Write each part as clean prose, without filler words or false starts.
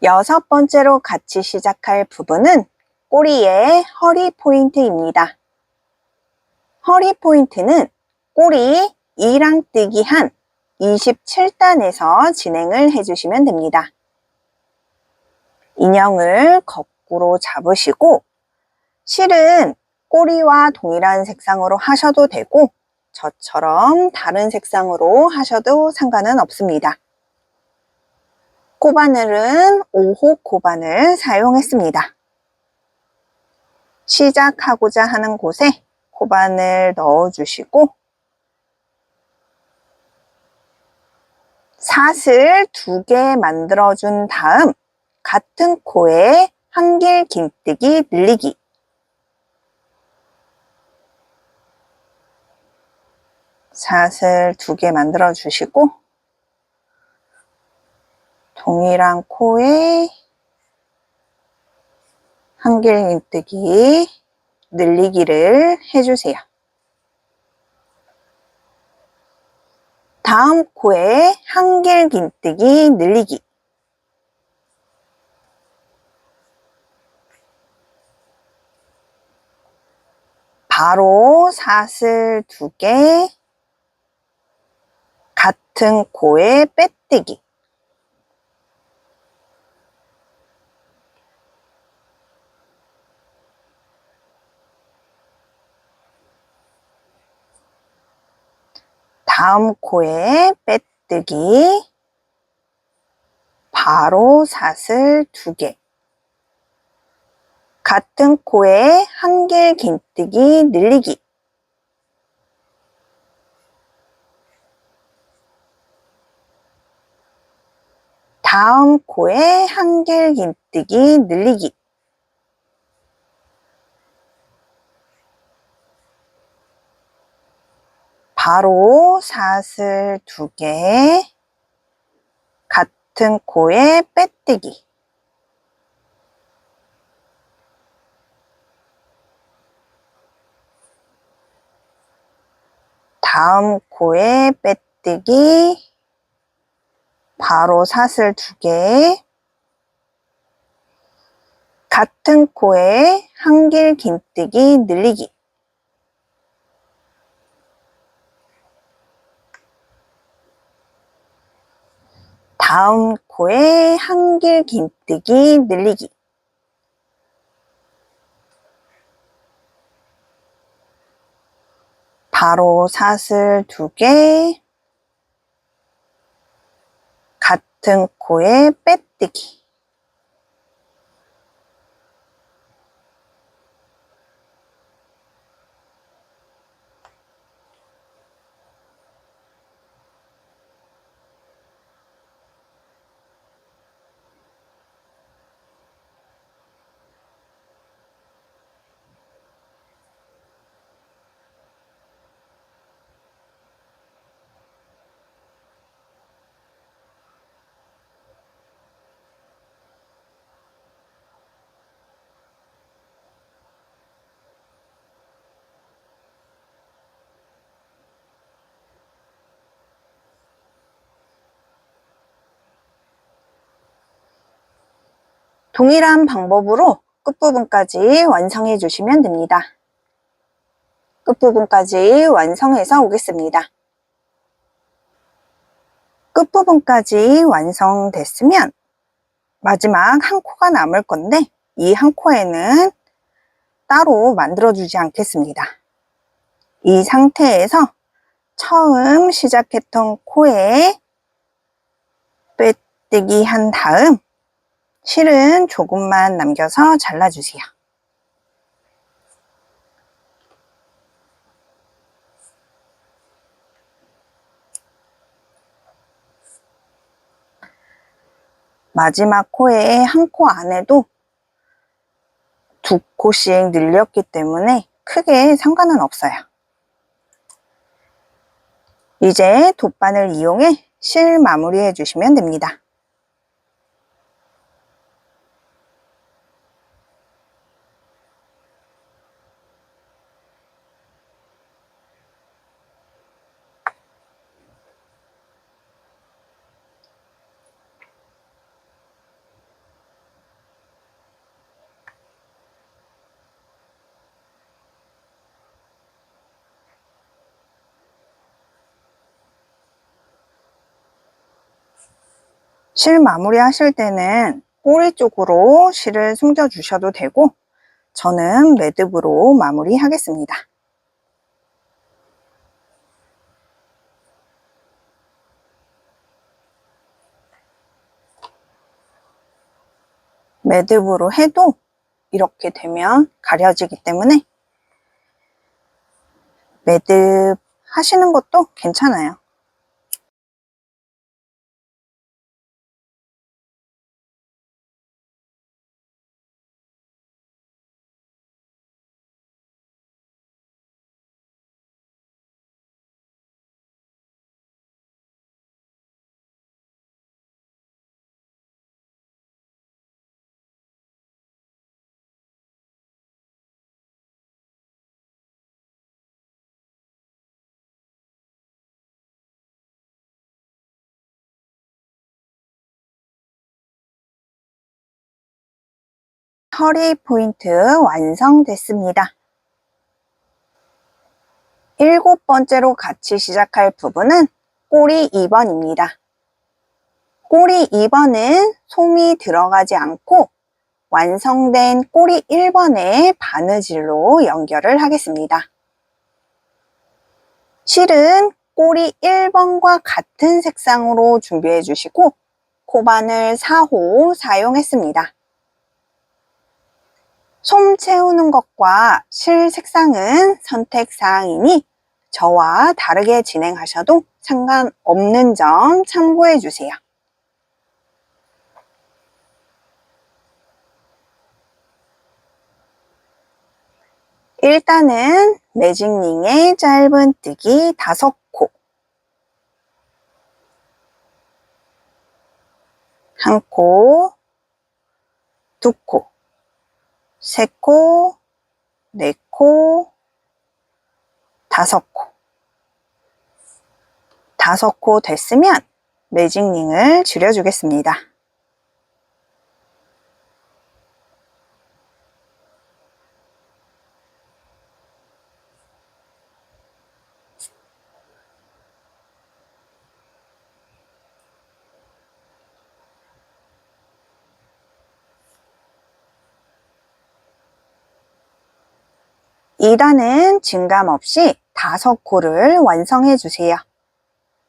여섯 번째로 같이 시작할 부분은 꼬리의 허리 포인트입니다. 허리 포인트는 꼬리 이랑뜨기 한 27단에서 진행을 해주시면 됩니다. 인형을 거꾸로 잡으시고 실은 꼬리와 동일한 색상으로 하셔도 되고 저처럼 다른 색상으로 하셔도 상관은 없습니다. 코바늘은 5호 코바늘 사용했습니다. 시작하고자 하는 곳에 코바늘 넣어주시고 사슬 2개 만들어준 다음 같은 코에 한길 긴뜨기 늘리기 사슬 2개 만들어 주시고 동일한 코에 한길 긴뜨기 늘리기를 해주세요. 다음 코에 한길 긴뜨기 늘리기 바로 사슬 2개 같은 코에 빼뜨기 다음 코에 빼뜨기 바로 사슬 2개 같은 코에 한길 긴뜨기 늘리기 다음 코에 한길 긴뜨기 늘리기 바로 사슬 2개 같은 코에 빼뜨기 다음 코에 빼뜨기 바로 사슬 2개 같은 코에 한길 긴뜨기 늘리기 다음 코에 한길 긴뜨기 늘리기 바로 사슬 2개 같은 코에 빼뜨기 동일한 방법으로 끝부분까지 완성해 주시면 됩니다. 끝부분까지 완성해서 오겠습니다. 끝부분까지 완성됐으면 마지막 한 코가 남을 건데 이 한 코에는 따로 만들어 주지 않겠습니다. 이 상태에서 처음 시작했던 코에 빼뜨기 한 다음 실은 조금만 남겨서 잘라주세요. 마지막 코에 한 코 안에도 2코씩 늘렸기 때문에 크게 상관은 없어요. 이제 돗바늘 이용해 실 마무리해 주시면 됩니다. 실 마무리 하실 때는 꼬리 쪽으로 실을 숨겨 주셔도 되고, 저는 매듭으로 마무리 하겠습니다. 매듭으로 해도 이렇게 되면 가려지기 때문에 매듭 하시는 것도 괜찮아요. 허리 포인트 완성됐습니다. 7번째로 같이 시작할 부분은 꼬리 2번입니다. 꼬리 2번은 솜이 들어가지 않고 완성된 꼬리 1번에 바느질로 연결을 하겠습니다. 실은 꼬리 1번과 같은 색상으로 준비해 주시고 코바늘 4호 사용했습니다. 솜 채우는 것과 실 색상은 선택사항이니 저와 다르게 진행하셔도 상관없는 점 참고해 주세요. 일단은 매직링의 짧은뜨기 5코, 한 코, 2코, 3코, 4코, 5코. 5코 됐으면 매직링을 줄여주겠습니다. (2단은) 증감 없이 5코를 완성해 주세요.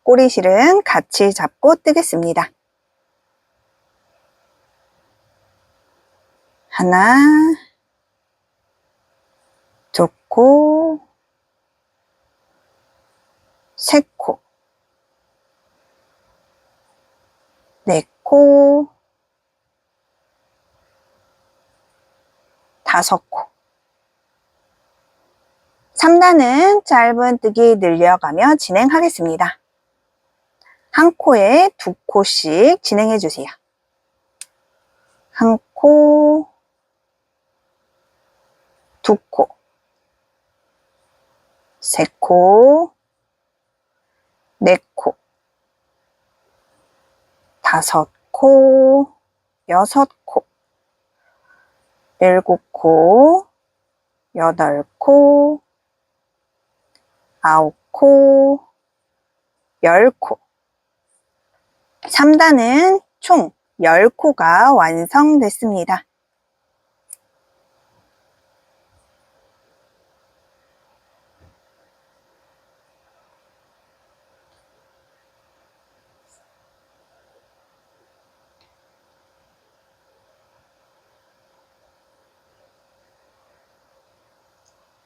꼬리실은 같이 잡고 뜨겠습니다. 하나, 2코, 3코, 4코, 5코. 3단은 짧은뜨기 늘려가며 진행하겠습니다. 한 코에 2코씩 진행해 주세요. 한 코, 2코, 3코, 4코, 5코, 6코, 7코, 8코, 9코, 10코. 3단은 총 10코가 완성됐습니다.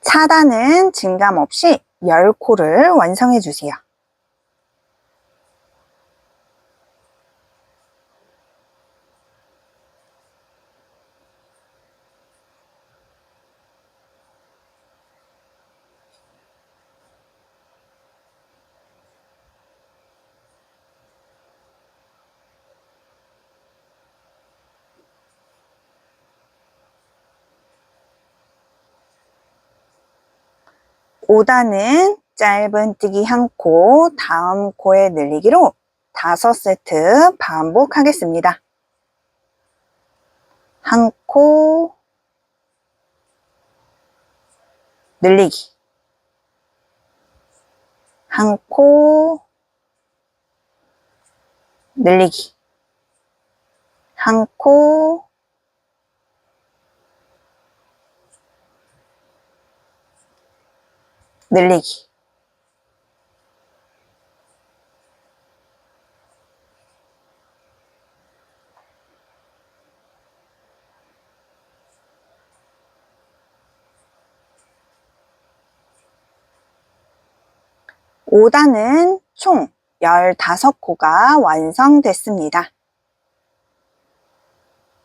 (4단은) 증감 없이 10코를 완성해 주세요. (5단은) 짧은뜨기 1코, 다음 코에 늘리기로 5세트 반복하겠습니다. 1코, 늘리기, 1코, 늘리기, 한 코, 늘리기. (5단은) 총 15코가 완성됐습니다.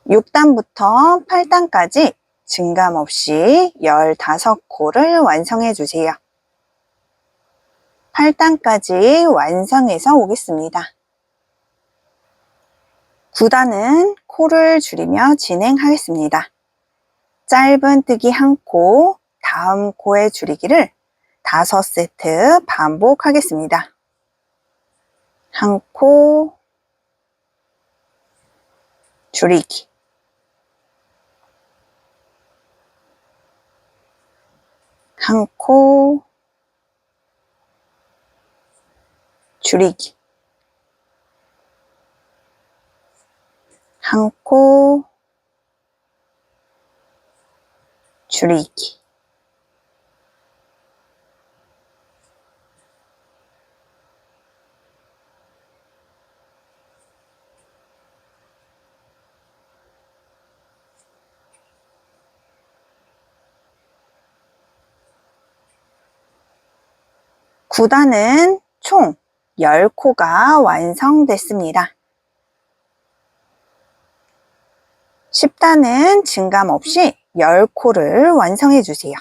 6단부터 8단까지 증감 없이 15코를 완성해 주세요. 8단까지 완성해서 오겠습니다. 9단은 코를 줄이며 진행하겠습니다. 짧은뜨기 1코, 다음 코의 줄이기를 5세트 반복하겠습니다. 1코, 줄이기. 1코, 줄이기. 1코, 줄이기. (9단은) 총 10코가 완성됐습니다. 10단은 증감 없이 10코를 완성해 주세요.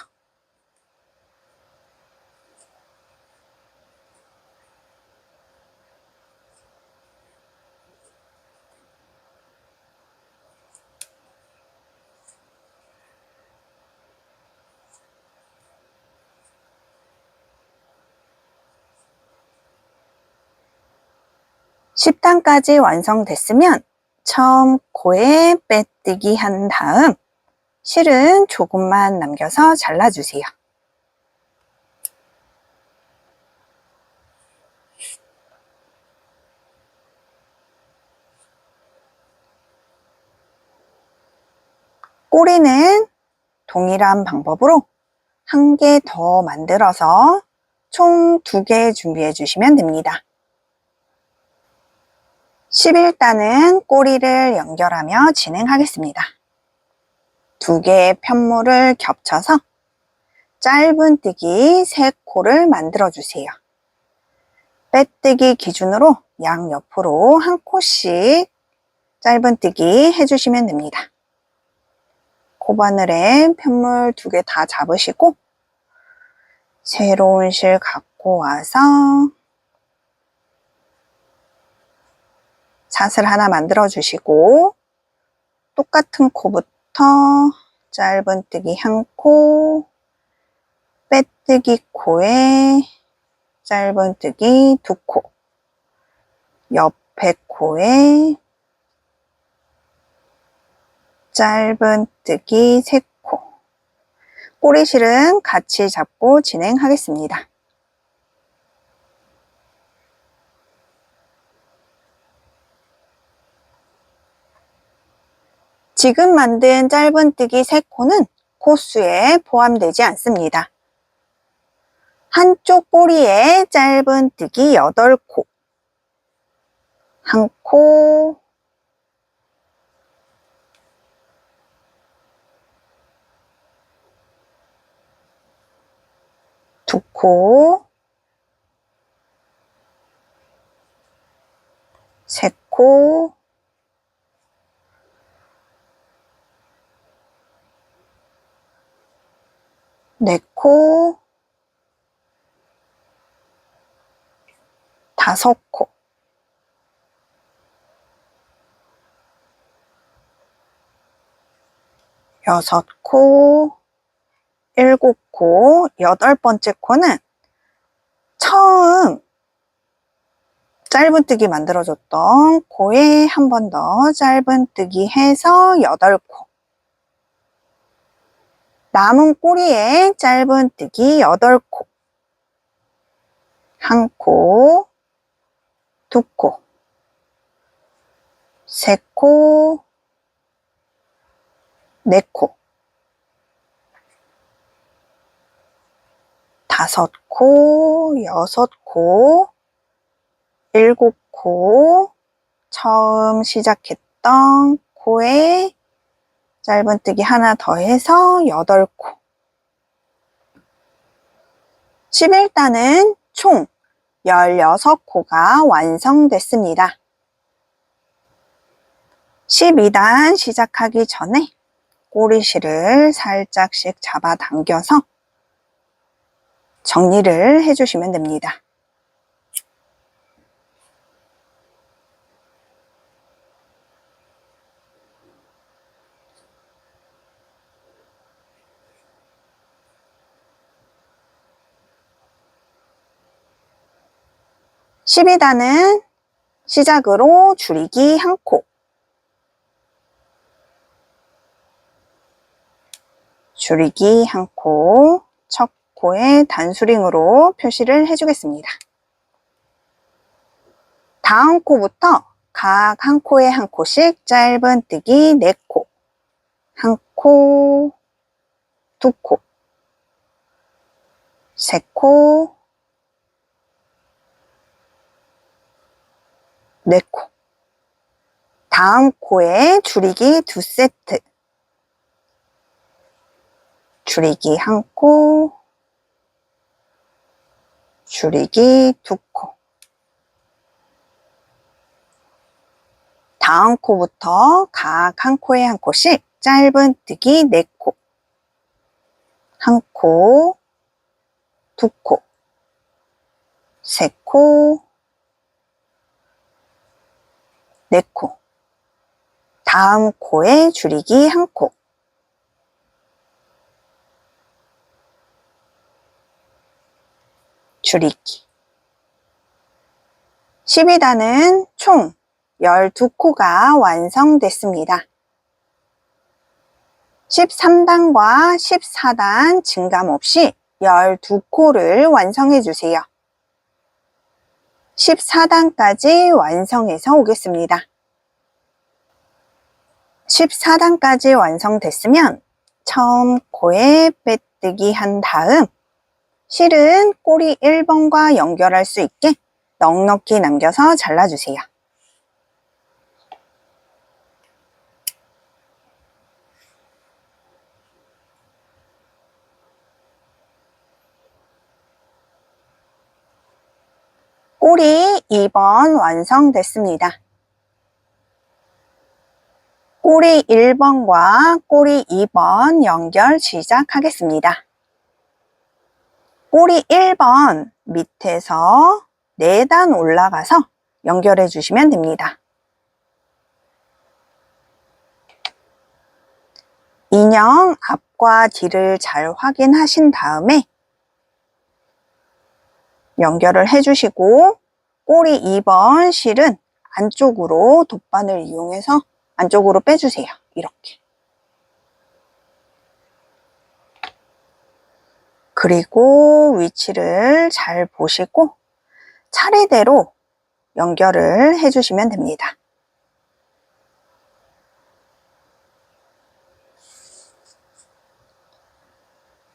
(10단까지) 완성됐으면 처음 코에 빼뜨기 한 다음 실은 조금만 남겨서 잘라주세요. 꼬리는 동일한 방법으로 한 개 더 만들어서 총 2개 준비해 주시면 됩니다. 11단은 꼬리를 연결하며 진행하겠습니다. 2개의 편물을 겹쳐서 짧은뜨기 3코를 만들어 주세요. 빼뜨기 기준으로 양옆으로 1코씩 짧은뜨기 해주시면 됩니다. 코바늘에 편물 2개 다 잡으시고 새로운 실 갖고 와서 사슬 하나 만들어 주시고 똑같은 코부터 짧은뜨기 1코, 빼뜨기 코에 짧은뜨기 2코, 옆에 코에 짧은뜨기 3코, 꼬리실은 같이 잡고 진행하겠습니다. 지금 만든 짧은뜨기 3코는 코수에 포함되지 않습니다. 한쪽 꼬리에 짧은뜨기 8코, 1코, 2코, 3코, 4코, 5코, 6코, 7코, 8번째 코는 처음 짧은뜨기 만들어줬던 코에 한 번 더 짧은뜨기 해서 8코, 남은 꼬리에 짧은뜨기 8코, 1코, 2코, 3코, 4코, 5코, 6코, 7코, 처음 시작했던 코에 짧은뜨기 하나 더해서 8코. 11단은 총 16코가 완성됐습니다. 12단 시작하기 전에 꼬리실을 살짝씩 잡아당겨서 정리를 해주시면 됩니다. (12) 단은 시작으로 줄이기 1코, 줄이기 1코, 첫 코에 단수링으로 표시를 해주겠습니다. 다음 코부터 각 한 코에 한 코씩 짧은뜨기 4코, 1코, 2코, 3코, 4코. 다음 코에 줄이기 2세트, 줄이기 1코, 줄이기 2코. 다음 코부터 각 한 코에 한 코씩 짧은뜨기 4코, 1코, 2코, 3코, 4코. 다음 코에 줄이기 1코, 줄이기. 12단은 총 12코가 완성됐습니다. 13단과 14단 증감 없이 12코를 완성해 주세요. 14단까지 완성해서 오겠습니다. 14단까지 완성됐으면 처음 코에 빼뜨기 한 다음 실은 꼬리 1번과 연결할 수 있게 넉넉히 남겨서 잘라주세요. 꼬리 2번 완성됐습니다. 꼬리 1번과 꼬리 2번 연결 시작하겠습니다. 꼬리 1번 밑에서 4단 올라가서 연결해 주시면 됩니다. 인형 앞과 뒤를 잘 확인하신 다음에 연결을 해주시고 꼬리 2번 실은 안쪽으로 돗바늘 이용해서 안쪽으로 빼주세요. 이렇게. 그리고 위치를 잘 보시고 차례대로 연결을 해주시면 됩니다.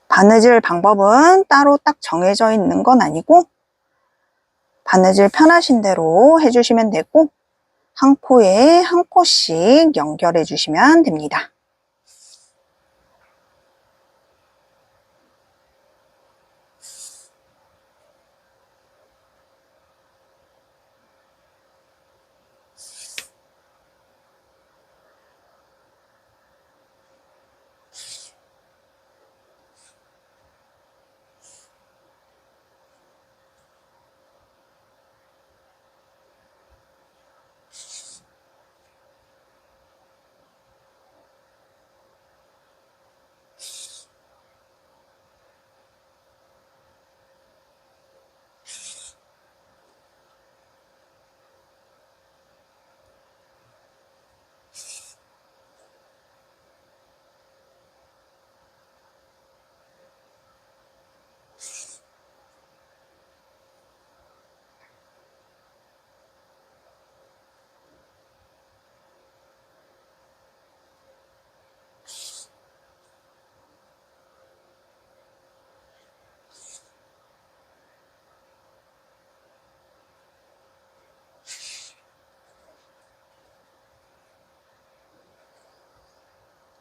바느질 방법은 따로 딱 정해져 있는 건 아니고 바느질 편하신 대로 해주시면 되고 한 코에 한 코씩 연결해 주시면 됩니다.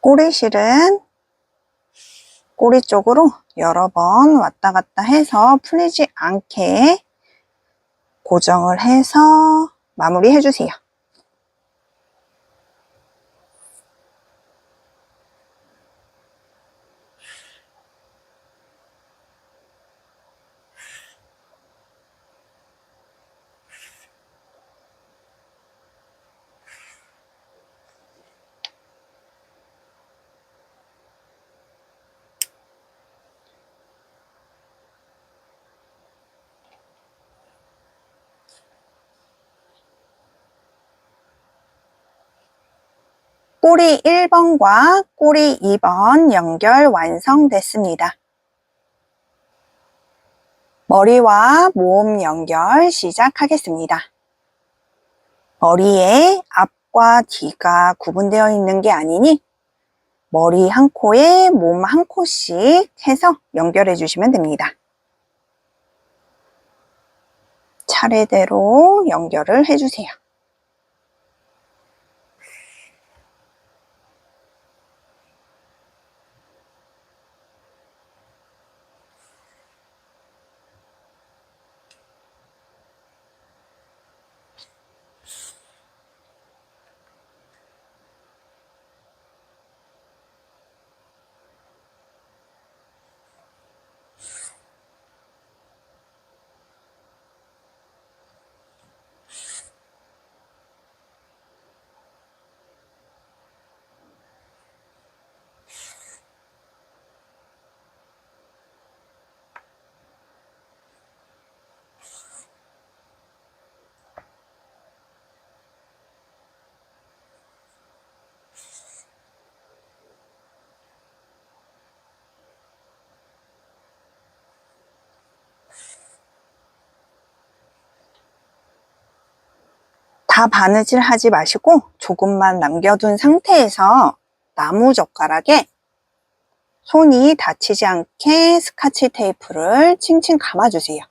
꼬리실은 꼬리 쪽으로 여러 번 왔다 갔다 해서 풀리지 않게 고정을 해서 마무리 해주세요. 꼬리 1번과 꼬리 2번 연결 완성됐습니다. 머리와 몸 연결 시작하겠습니다. 머리에 앞과 뒤가 구분되어 있는 게 아니니 머리 한 코에 몸 한 코씩 해서 연결해 주시면 됩니다. 차례대로 연결을 해주세요. 다 바느질 하지 마시고 조금만 남겨둔 상태에서 나무젓가락에 손이 다치지 않게 스카치 테이프를 칭칭 감아주세요.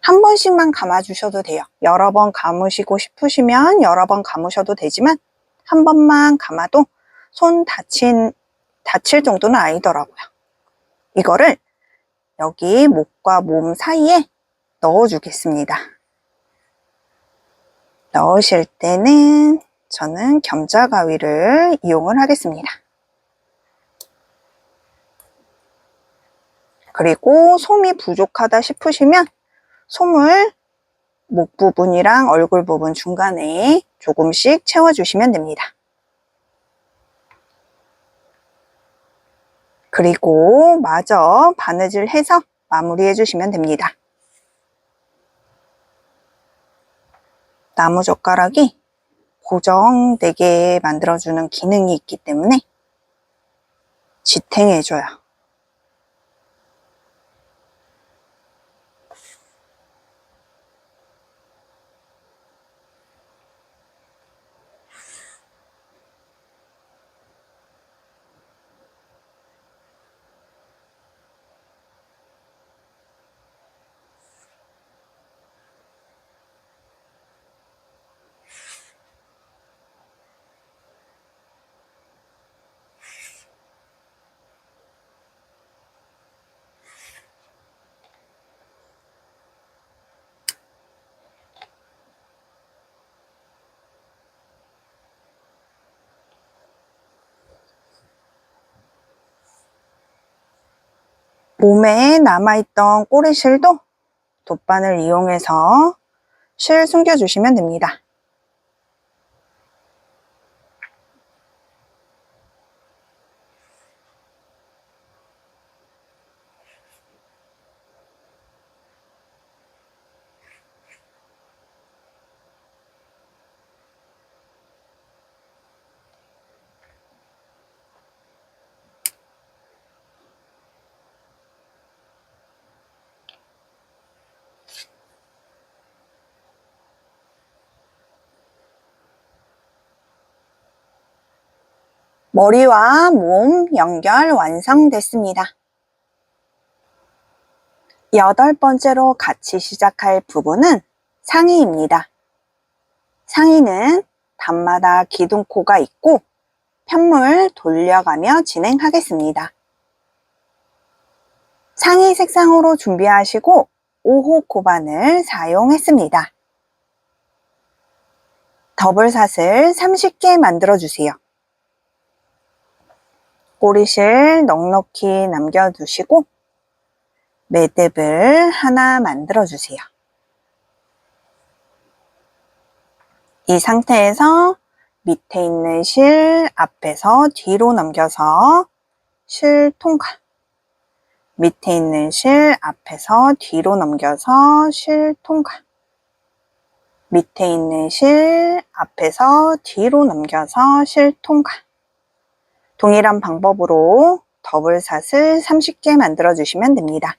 한 번씩만 감아주셔도 돼요. 여러 번 감으시고 싶으시면 여러 번 감으셔도 되지만 한 번만 감아도 손 다칠 정도는 아니더라고요. 이거를 여기 목과 몸 사이에 넣어주겠습니다. 넣으실 때는 저는 겸자가위를 이용을 하겠습니다. 그리고 솜이 부족하다 싶으시면 솜을 목 부분이랑 얼굴 부분 중간에 조금씩 채워주시면 됩니다. 그리고 마저 바느질 해서 마무리해 주시면 됩니다. 나무젓가락이 고정되게 만들어주는 기능이 있기 때문에 지탱해줘요. 몸에 남아있던 꼬리실도 돗바늘 이용해서 실 숨겨주시면 됩니다. 머리와 몸 연결 완성됐습니다. 8번째로 같이 시작할 부분은 상의입니다. 상의는 단마다 기둥코가 있고 편물 돌려가며 진행하겠습니다. 상의 색상으로 준비하시고 5호 코반을 사용했습니다. 더블샷을 30개 만들어주세요. 꼬리실 넉넉히 남겨두시고 매듭을 하나 만들어주세요. 이 상태에서 밑에 있는 실 앞에서 뒤로 넘겨서 실 통과. 밑에 있는 실 앞에서 뒤로 넘겨서 실 통과. 밑에 있는 실 앞에서 뒤로 넘겨서 실 통과. 동일한 방법으로 더블샷을 30개 만들어 주시면 됩니다.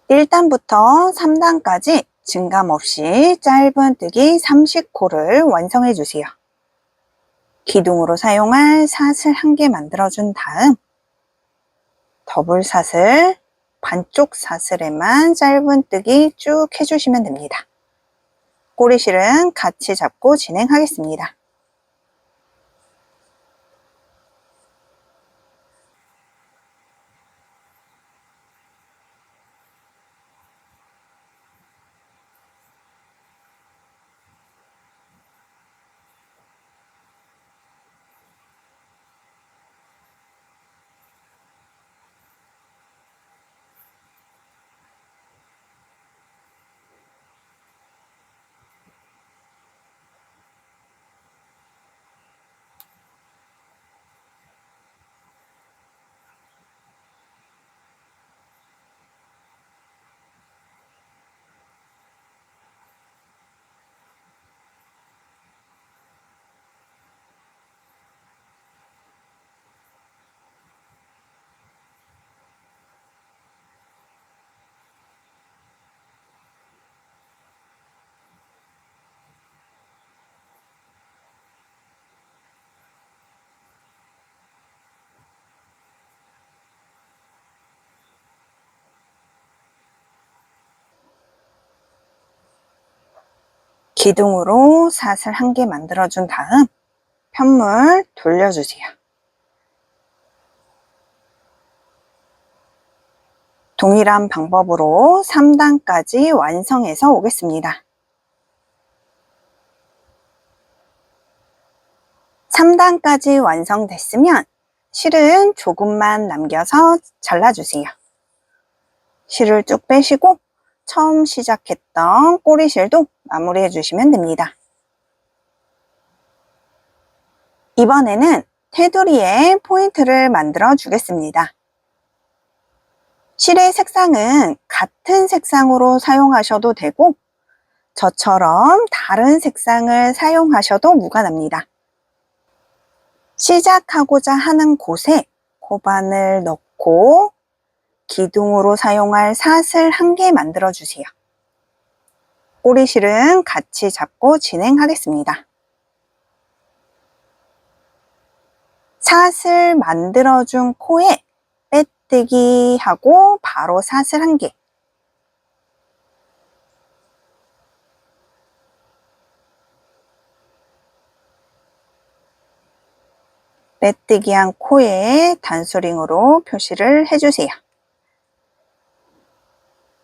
(1단부터) (3단까지) 증감 없이 짧은뜨기 30코를 완성해 주세요. 기둥으로 사용할 샷을 1개 만들어준 다음 더블샷을 반쪽 사슬에만 짧은뜨기 쭉 해주시면 됩니다. 꼬리실은 같이 잡고 진행하겠습니다. 기둥으로 샷을 1개 만들어준 다음 편물 돌려주세요. 동일한 방법으로 3단까지 완성해서 오겠습니다. 3단까지 완성됐으면 실은 조금만 남겨서 잘라주세요. 실을 쭉 빼시고 처음 시작했던 꼬리실도 마무리해 주시면 됩니다. 이번에는 테두리에 포인트를 만들어 주겠습니다. 실의 색상은 같은 색상으로 사용하셔도 되고 저처럼 다른 색상을 사용하셔도 무관합니다. 시작하고자 하는 곳에 코반을 넣고 기둥으로 사용할 샷을 1개 만들어 주세요. 꼬리실은 같이 잡고 진행하겠습니다. 샷을 만들어준 코에 빼뜨기 하고 바로 샷을 1개. 빼뜨기한 코에 단수링으로 표시를 해주세요.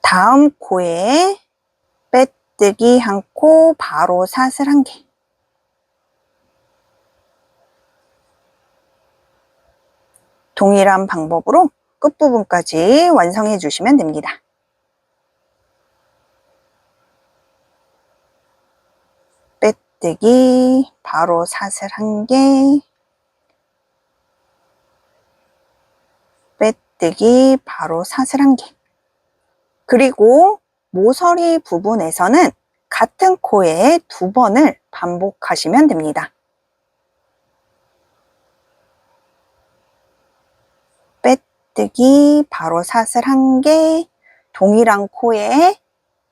다음 코에 빼뜨기한 코 바로 샷을 1개. 동일한 방법으로 끝부분까지 완성해 주시면 됩니다. 빼뜨기 바로 샷을 1개. 빼뜨기 바로 사슬 1개. 그리고 모서리 부분에서는 같은 코에 2번을 반복하시면 됩니다. 빼뜨기 바로 사슬 1개, 동일한 코에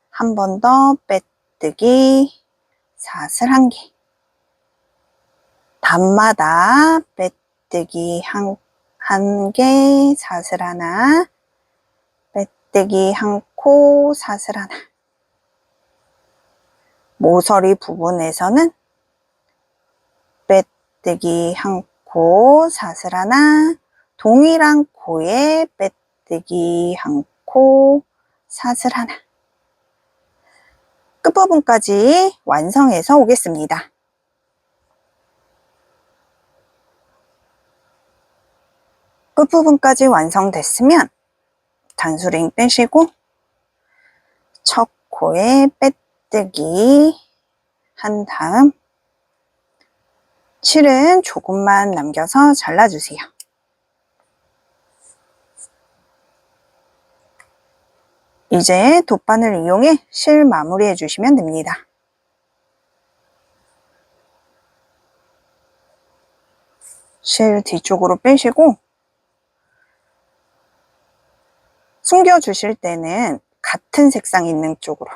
한 번 더 빼뜨기 사슬 1개. 단마다 빼뜨기 한 개, 사슬 하나, 빼뜨기 한 코, 사슬 하나. 모서리 부분에서는 빼뜨기 한 코, 사슬 하나, 동일한 코에 빼뜨기 한 코, 사슬 하나. 끝부분까지 완성해서 오겠습니다. 끝부분까지 완성됐으면 단수링 빼시고 첫 코에 빼뜨기 한 다음 실은 조금만 남겨서 잘라주세요. 이제 돗바늘 이용해 실 마무리해 주시면 됩니다. 실 뒤쪽으로 빼시고 숨겨주실 때는 같은 색상 있는 쪽으로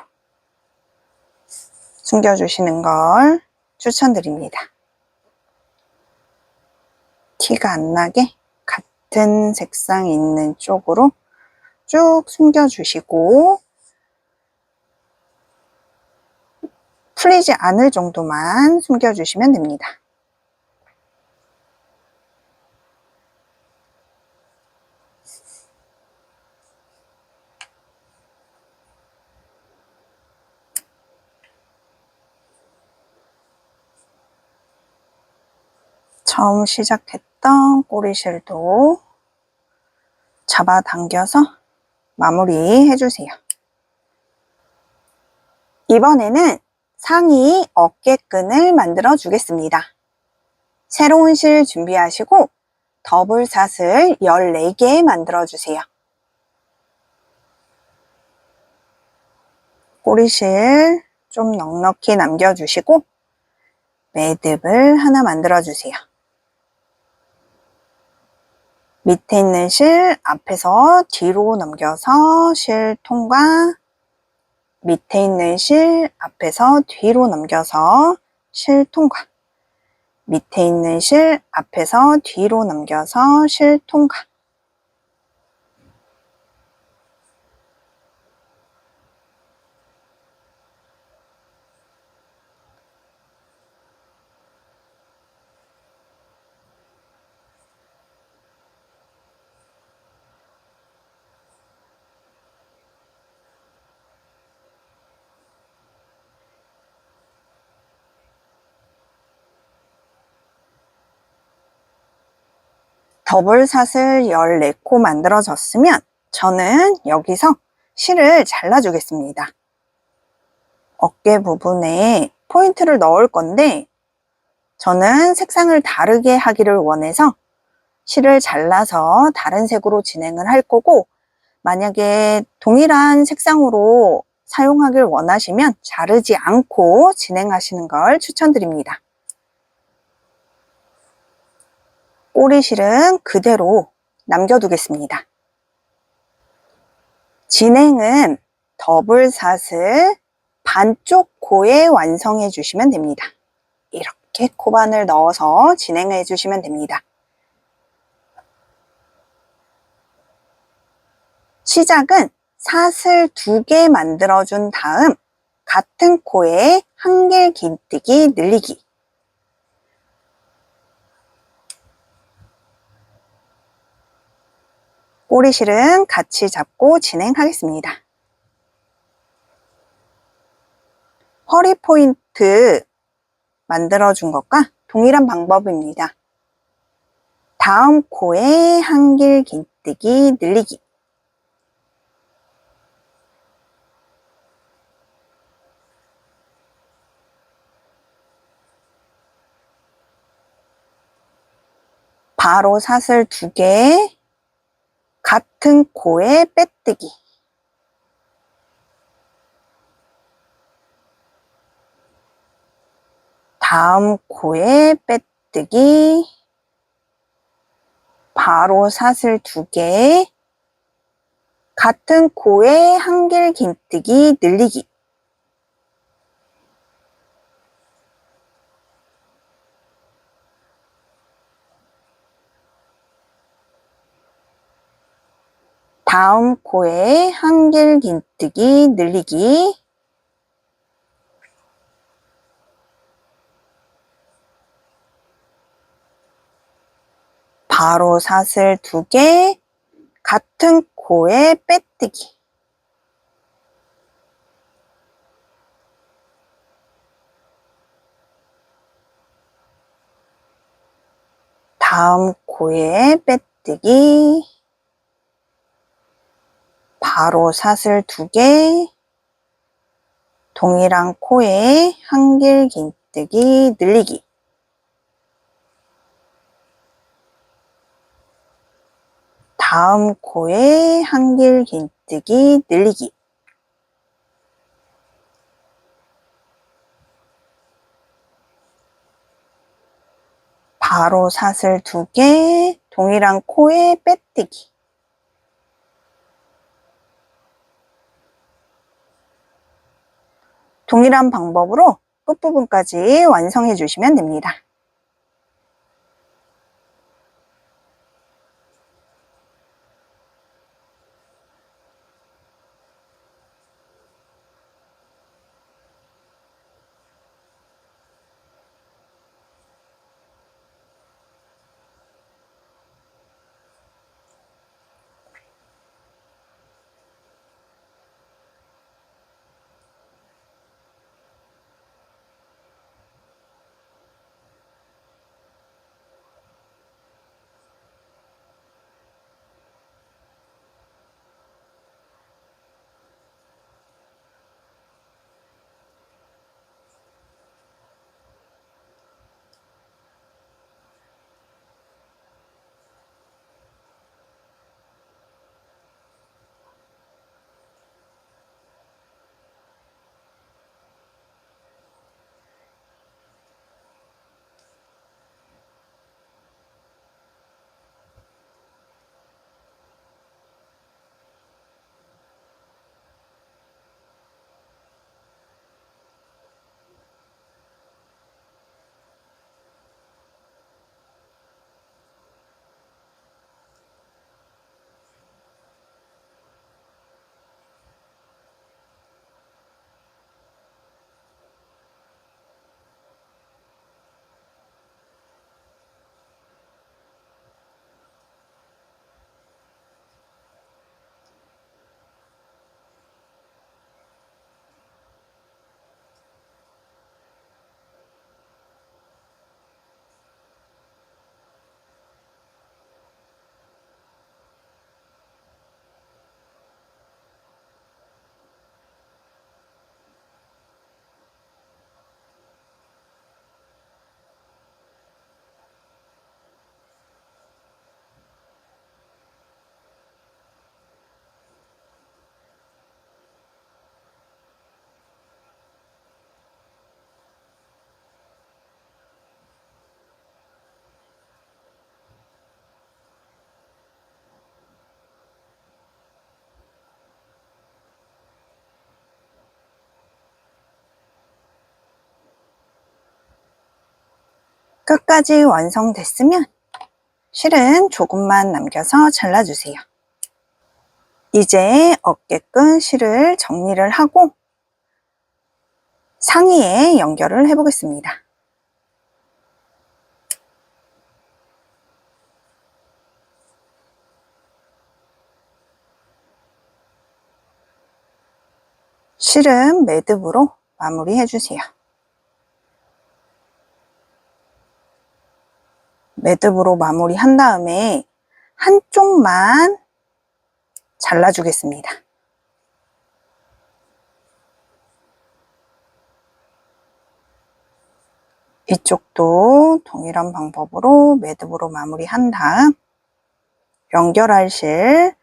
숨겨주시는 걸 추천드립니다. 티가 안 나게 같은 색상 있는 쪽으로 쭉 숨겨주시고 풀리지 않을 정도만 숨겨주시면 됩니다. 처음 시작했던 꼬리실도 잡아당겨서 마무리 해주세요. 이번에는 상의 어깨끈을 만들어 주겠습니다. 새로운 실 준비하시고 더블 사슬 14개 만들어 주세요. 꼬리실 좀 넉넉히 남겨주시고 매듭을 하나 만들어 주세요. 밑에 있는 실 앞에서 뒤로 넘겨서 실 통과, 밑에 있는 실 앞에서 뒤로 넘겨서 실 통과, 밑에 있는 실 앞에서 뒤로 넘겨서 실 통과. 더블 사슬 14코 만들어졌으면 저는 여기서 실을 잘라주겠습니다. 어깨 부분에 포인트를 넣을 건데 저는 색상을 다르게 하기를 원해서 실을 잘라서 다른 색으로 진행을 할 거고, 만약에 동일한 색상으로 사용하길 원하시면 자르지 않고 진행하시는 걸 추천드립니다. 꼬리실은 그대로 남겨두겠습니다. 진행은 더블 사슬 반쪽 코에 완성해 주시면 됩니다. 이렇게 코반을 넣어서 진행해 주시면 됩니다. 시작은 사슬 2개 만들어준 다음 같은 코에 한길 긴뜨기 늘리기. 꼬리실은 같이 잡고 진행하겠습니다. 허리 포인트 만들어준 것과 동일한 방법입니다. 다음 코에 한길 긴뜨기 늘리기. 바로 사슬 2개, 같은 코에 빼뜨기. 다음 코에 빼뜨기. 바로 사슬 2개. 같은 코에 한길 긴뜨기 늘리기. 다음 코에 한길 긴뜨기 늘리기. 바로 사슬 2개. 같은 코에 빼뜨기. 다음 코에 빼뜨기. 바로 사슬 2개. 동일한 코에 한길 긴뜨기 늘리기. 다음 코에 한길 긴뜨기 늘리기. 바로 사슬 2개. 동일한 코에 빼뜨기. 동일한 방법으로 끝부분까지 완성해 주시면 됩니다. 끝까지 완성됐으면 실은 조금만 남겨서 잘라주세요. 이제 어깨끈 실을 정리를 하고 상의에 연결을 해보겠습니다. 실은 매듭으로 마무리해주세요. 매듭으로 마무리한 다음에 한쪽만 잘라주겠습니다. 이쪽도 동일한 방법으로 매듭으로 마무리한 다음 연결할 실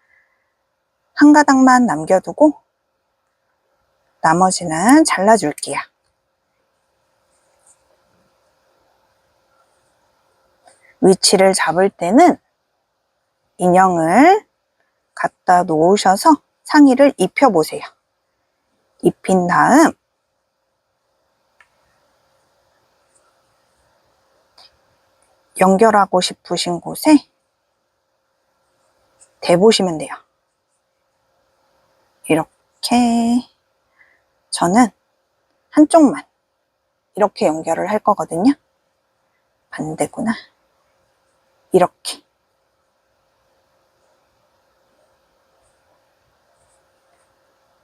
한 가닥만 남겨두고 나머지는 잘라줄게요. 위치를 잡을 때는 인형을 갖다 놓으셔서 상의를 입혀보세요. 입힌 다음 연결하고 싶으신 곳에 대보시면 돼요. 이렇게 저는 한쪽만 이렇게 연결을 할 거거든요. 반대구나. 이렇게.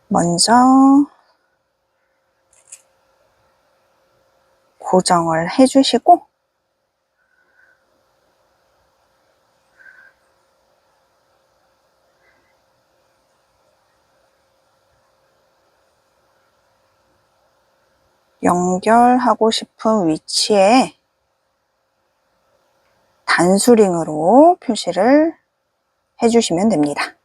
먼저 고정을 해주시고 연결하고 싶은 위치에 단수링으로 표시를 해주시면 됩니다.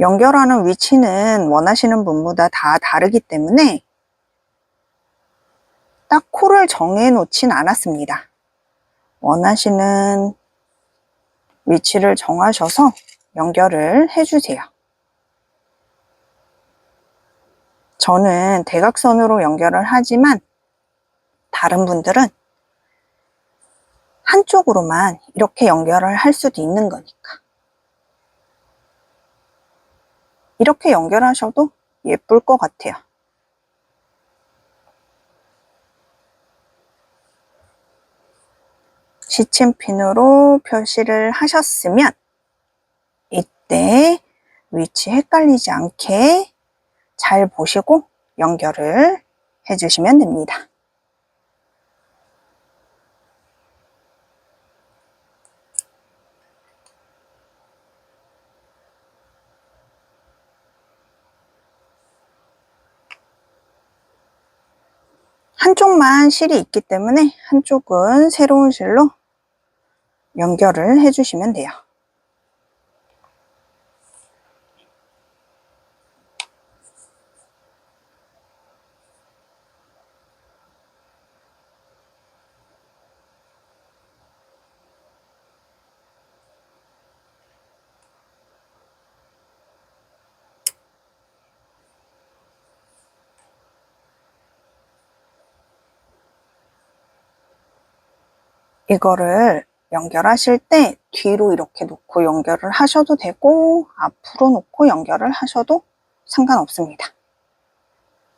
연결하는 위치는 원하시는 분마다 다 다르기 때문에 딱 코를 정해 놓진 않았습니다. 원하시는 위치를 정하셔서 연결을 해주세요. 저는 대각선으로 연결을 하지만 다른 분들은 한쪽으로만 이렇게 연결을 할 수도 있는 거니까. 이렇게 연결하셔도 예쁠 것 같아요. 시침핀으로 표시를 하셨으면 이때 위치 헷갈리지 않게 잘 보시고 연결을 해주시면 됩니다. 한쪽만 실이 있기 때문에 한쪽은 새로운 실로 연결을 해주시면 돼요. 이거를 연결하실 때 뒤로 이렇게 놓고 연결을 하셔도 되고 앞으로 놓고 연결을 하셔도 상관없습니다.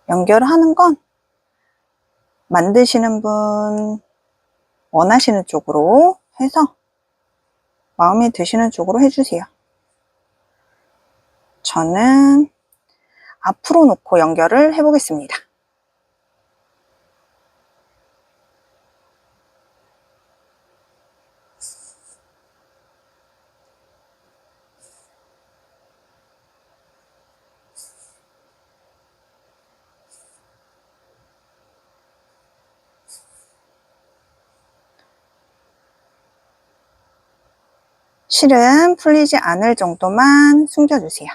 연결을 하는 건 만드시는 분 원하시는 쪽으로 해서 마음에 드시는 쪽으로 해주세요. 저는 앞으로 놓고 연결을 해보겠습니다. 실은 풀리지 않을 정도만 숨겨주세요.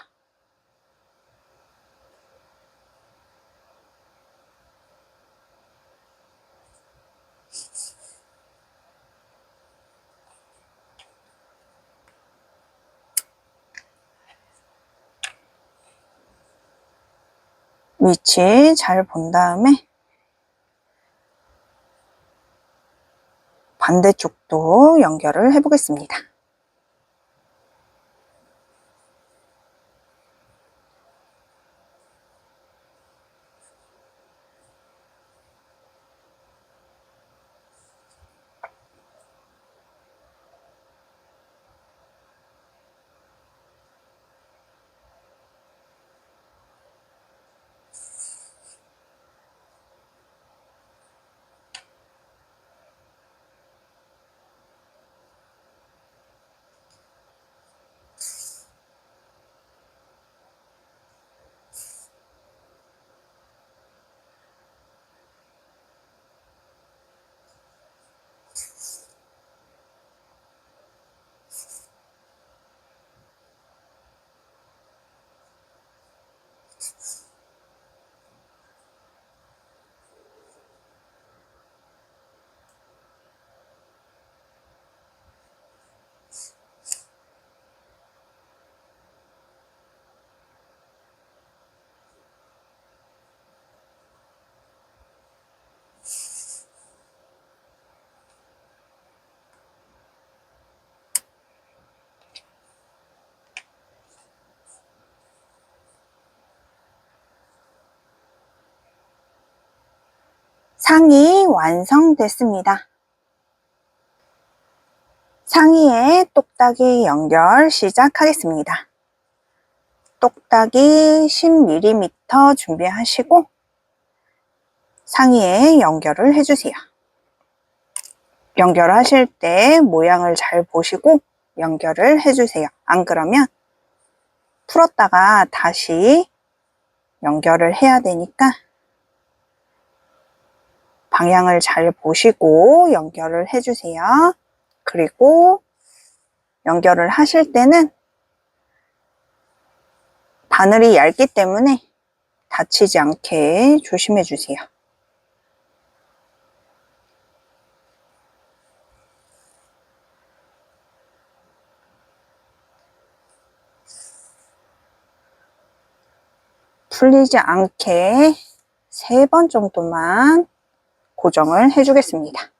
위치 잘 본 다음에 반대쪽도 연결을 해보겠습니다. 상의 완성됐습니다. 상의에 똑딱이 연결 시작하겠습니다. 똑딱이 10mm 준비하시고 상의에 연결을 해주세요. 연결하실 때 모양을 잘 보시고 연결을 해주세요. 안 그러면 풀었다가 다시 연결을 해야 되니까 방향을 잘 보시고 연결을 해주세요. 그리고 연결을 하실 때는 바늘이 얇기 때문에 다치지 않게 조심해 주세요. 풀리지 않게 3번 정도만 고정을 해주겠습니다.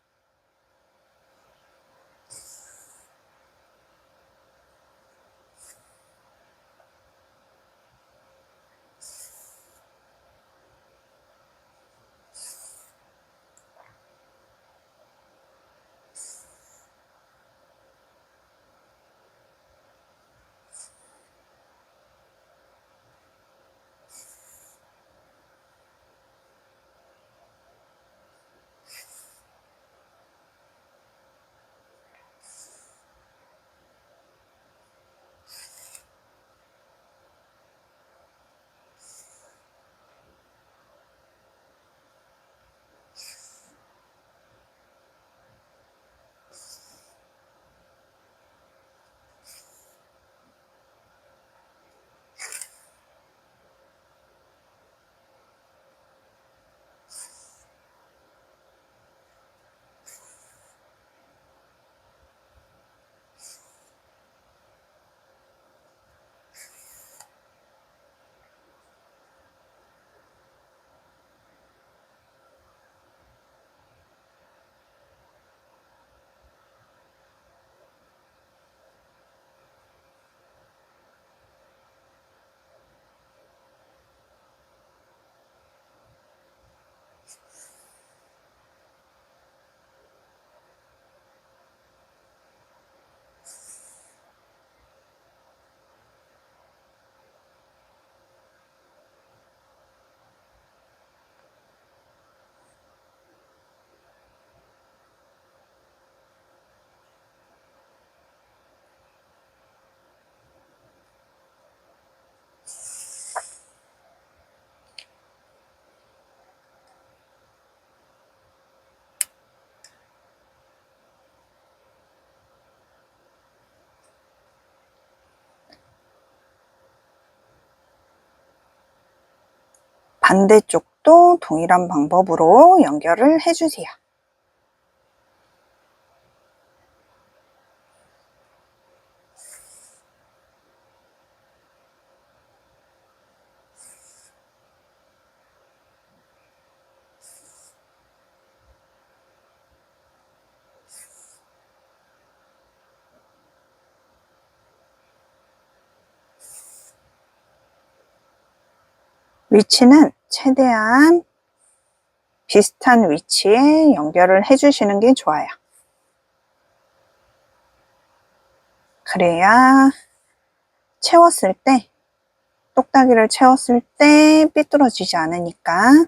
반대쪽도 동일한 방법으로 연결을 해주세요. 위치는 최대한 비슷한 위치에 연결을 해주시는 게 좋아요. 그래야 채웠을 때, 똑딱이를 채웠을 때 삐뚤어지지 않으니까.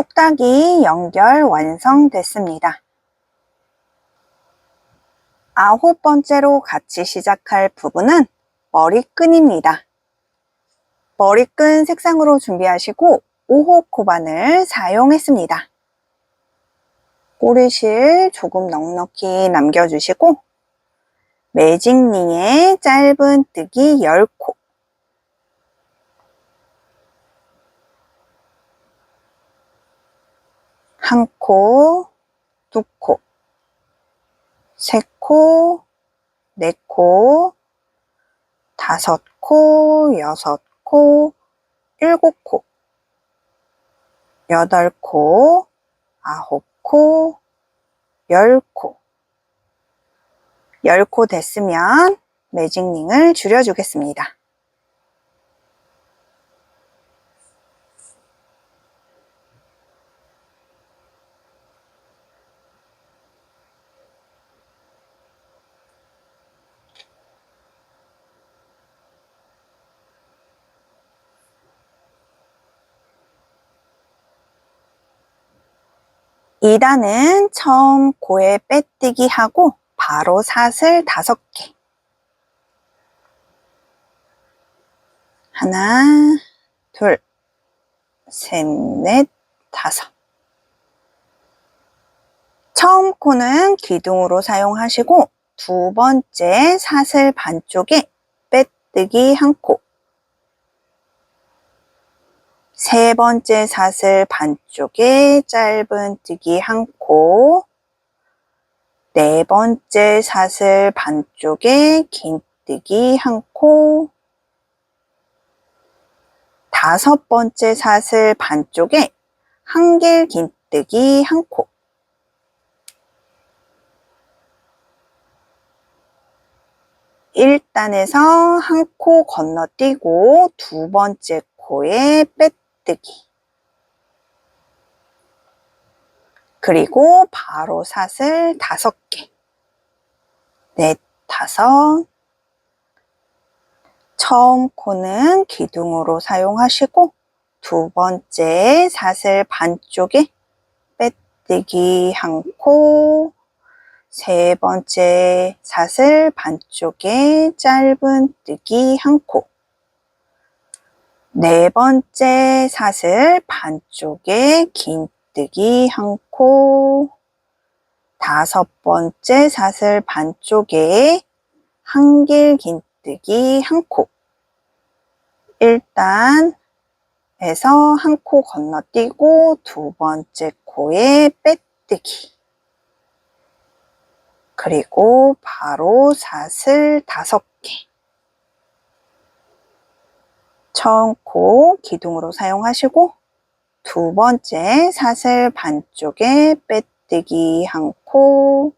똑딱이 연결 완성됐습니다. 9번째로 같이 시작할 부분은 머리끈입니다. 머리끈 색상으로 준비하시고 5호 코바늘 사용했습니다. 꼬리실 조금 넉넉히 남겨주시고 매직링에 짧은뜨기 10코, 한 코, 두 코, 세 코, 네 코, 다섯 코, 여섯 코, 일곱 코, 여덟 코, 아홉 코, 열 코. 10코 됐으면 매직링을 줄여주겠습니다. 이 단은 처음 코에 빼뜨기 하고 바로 사슬 5개. 하나, 둘, 셋, 넷, 다섯. 처음 코는 기둥으로 사용하시고 두 번째 사슬 반쪽에 빼뜨기 한 코, 세 번째 사슬 반쪽에 짧은뜨기 한 코, 네 번째 사슬 반쪽에 긴뜨기 한 코, 다섯 번째 사슬 반쪽에 한길 긴뜨기 한 코, 1단에서 한 코 건너뛰고 두 번째 코에 빼뜨기, 그리고 바로 사슬 5개, 넷, 다섯. 처음 코는 기둥으로 사용하시고 두 번째 사슬 반쪽에 빼뜨기 한 코, 세 번째 사슬 반쪽에 짧은뜨기 한 코, 네 번째 사슬 반쪽에 긴뜨기 한 코, 다섯 번째 사슬 반쪽에 한길 긴뜨기 한 코, 1단에서 한 코 건너뛰고 두 번째 코에 빼뜨기, 그리고 바로 사슬 5개. 처음 코 기둥으로 사용하시고 두 번째 사슬 반쪽에 빼뜨기 한 코,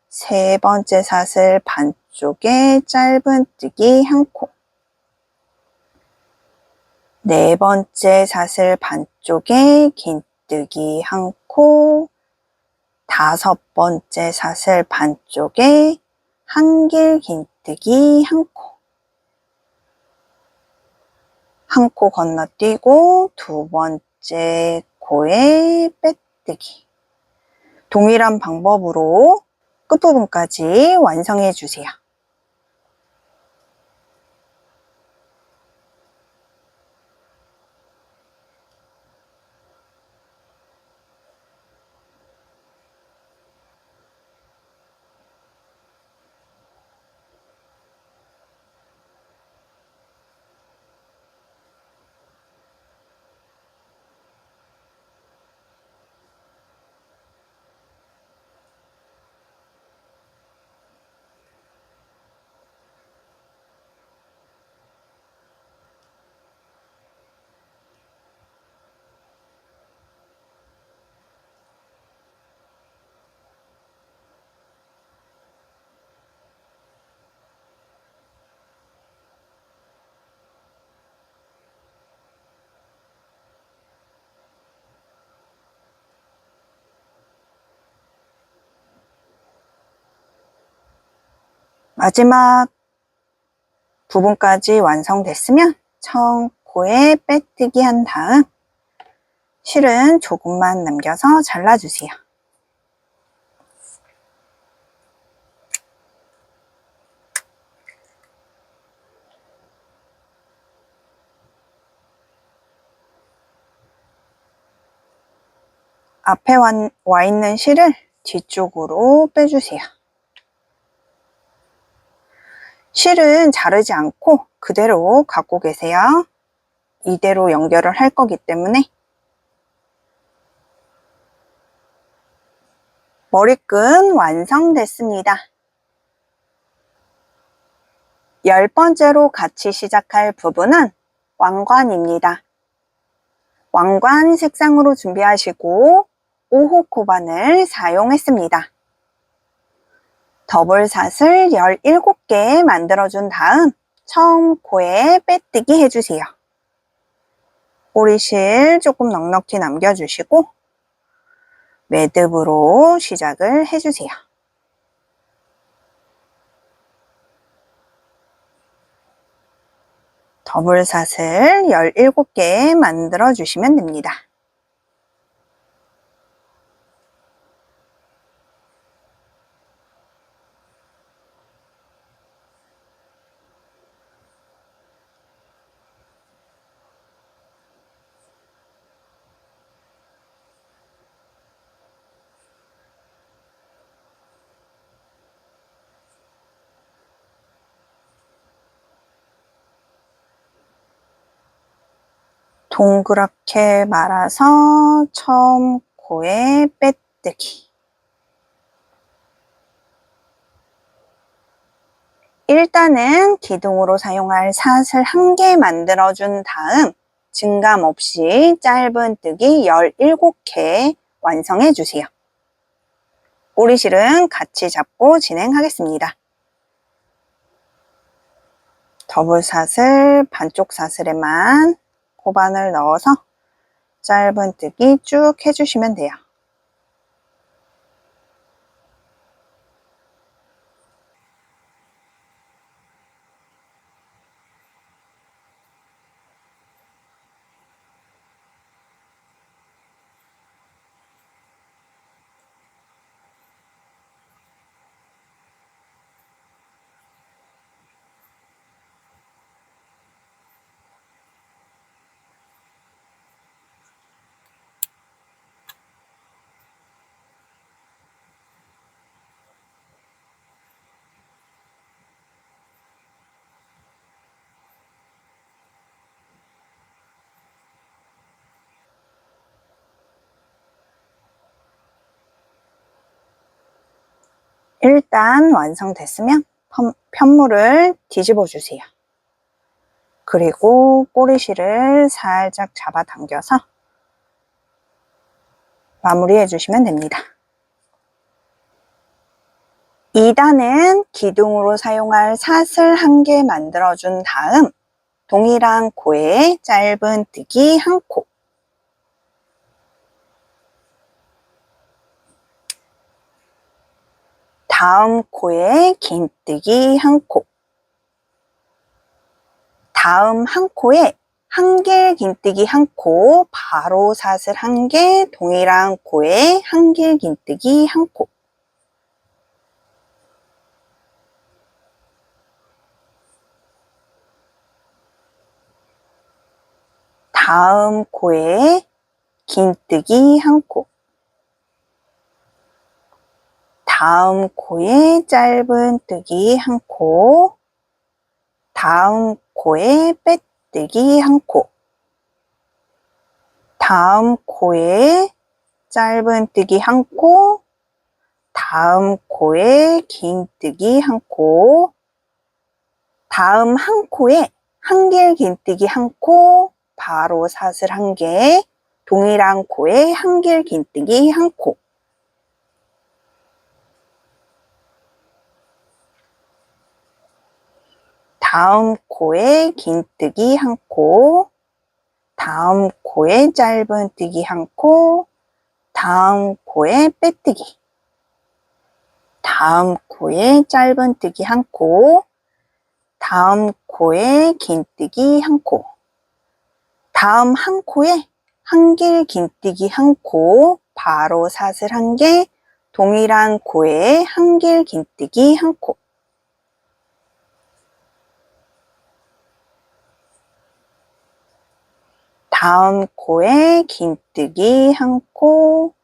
세 번째 사슬 반쪽에 짧은뜨기 한 코, 네 번째 사슬 반쪽에 긴뜨기 한 코, 다섯 번째 사슬 반쪽에 한길 긴뜨기 한 코, 한 코 건너뛰고 두 번째 코에 빼뜨기. 동일한 방법으로 끝부분까지 완성해 주세요. 마지막 부분까지 완성됐으면 처음 코에 빼뜨기 한 다음 실은 조금만 남겨서 잘라주세요. 앞에 와 있는 실을 뒤쪽으로 빼주세요. 실은 자르지 않고 그대로 갖고 계세요. 이대로 연결을 할 거기 때문에. 머리끈 완성됐습니다. 10번째로 같이 시작할 부분은 왕관입니다. 왕관 색상으로 준비하시고 5호 코반을 사용했습니다. 더블샷을 17개 만들어준 다음 처음 코에 빼뜨기 해주세요. 꼬리실 조금 넉넉히 남겨주시고 매듭으로 시작을 해주세요. 더블샷을 17개 만들어 주시면 됩니다. 동그랗게 말아서 처음 코에 빼뜨기. 일단은 기둥으로 사용할 샷을 1개 만들어준 다음 증감 없이 짧은뜨기 17개 완성해주세요. 꼬리실은 같이 잡고 진행하겠습니다. 더블샷을 반쪽 사슬에만 코반을 넣어서 짧은뜨기 쭉 해주시면 돼요. 일단 완성됐으면 편물을 뒤집어 주세요. 그리고 꼬리실을 살짝 잡아당겨서 마무리해 주시면 됩니다. 2단은 기둥으로 사용할 샷을 1개 만들어준 다음 동일한 코에 짧은뜨기 1코, 다음 코에 긴뜨기 1코, 다음 한 코에 한길 긴뜨기 1코, 바로 샷을 1개, 동일한 코에 한길 긴뜨기 1코, 다음 코에 긴뜨기 1코, 다음 코에 짧은뜨기 1코, 다음 코에 빼뜨기 1코, 다음 코에 짧은뜨기 1코, 다음 코에 긴뜨기 1코, 다음 한 코에 한길 긴뜨기 1코, 바로 샷을 1개, 동일한 코에 한길 긴뜨기 1코, 다음 코에 긴뜨기 1코, 다음 코에 짧은뜨기 1코, 다음 코에 빼뜨기, 다음 코에 짧은뜨기 1코, 다음 코에 긴뜨기 1코, 다음 한 코에 한길 긴뜨기 한 코, 바로 사슬 한 개, 동일한 코에 한길 긴뜨기 한 코. 다음 코에 긴뜨기 한 코,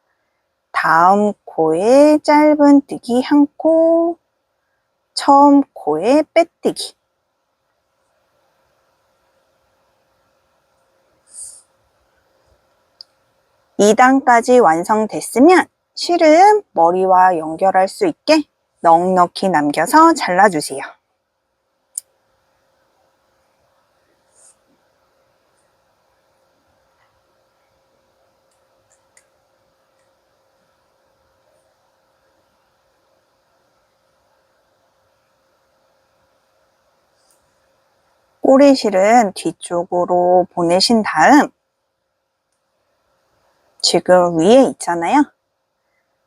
다음 코에 짧은뜨기 한 코, 처음 코에 빼뜨기. 2단까지 완성됐으면 실은 머리와 연결할 수 있게 넉넉히 남겨서 잘라주세요. 꼬리실은 뒤쪽으로 보내신 다음 지금 위에 있잖아요.